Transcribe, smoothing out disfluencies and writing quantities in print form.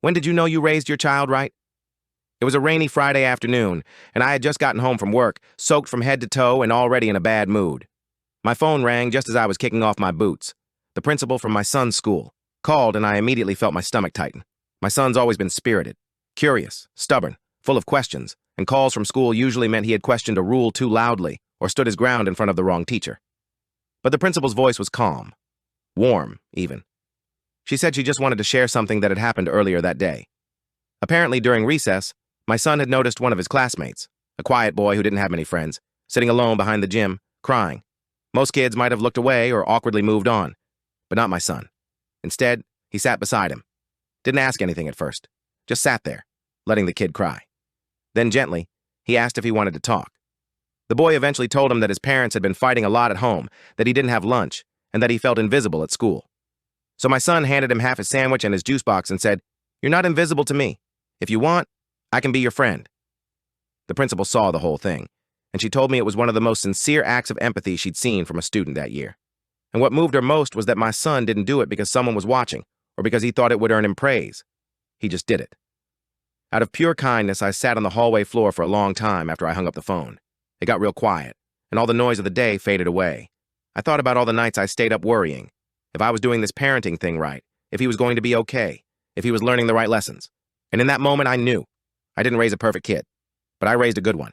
When did you know you raised your child right? It was a rainy Friday afternoon, and I had just gotten home from work, soaked from head to toe and already in a bad mood. My phone rang just as I was kicking off my boots. The principal from my son's school called, and I immediately felt my stomach tighten. My son's always been spirited, curious, stubborn, full of questions, and calls from school usually meant he had questioned a rule too loudly or stood his ground in front of the wrong teacher. But the principal's voice was calm, warm, even. She said she just wanted to share something that had happened earlier that day. Apparently, during recess, my son had noticed one of his classmates, a quiet boy who didn't have many friends, sitting alone behind the gym, crying. Most kids might have looked away or awkwardly moved on, but not my son. Instead, he sat beside him. Didn't ask anything at first, just sat there, letting the kid cry. Then gently, he asked if he wanted to talk. The boy eventually told him that his parents had been fighting a lot at home, that he didn't have lunch, and that he felt invisible at school. So my son handed him half his sandwich and his juice box and said, "You're not invisible to me. If you want, I can be your friend." The principal saw the whole thing, and she told me it was one of the most sincere acts of empathy she'd seen from a student that year. And what moved her most was that my son didn't do it because someone was watching or because he thought it would earn him praise. He just did it. Out of pure kindness, I sat on the hallway floor for a long time after I hung up the phone. It got real quiet, and all the noise of the day faded away. I thought about all the nights I stayed up worrying. If I was doing this parenting thing right, if he was going to be okay, if he was learning the right lessons. And in that moment, I knew. I didn't raise a perfect kid, but I raised a good one.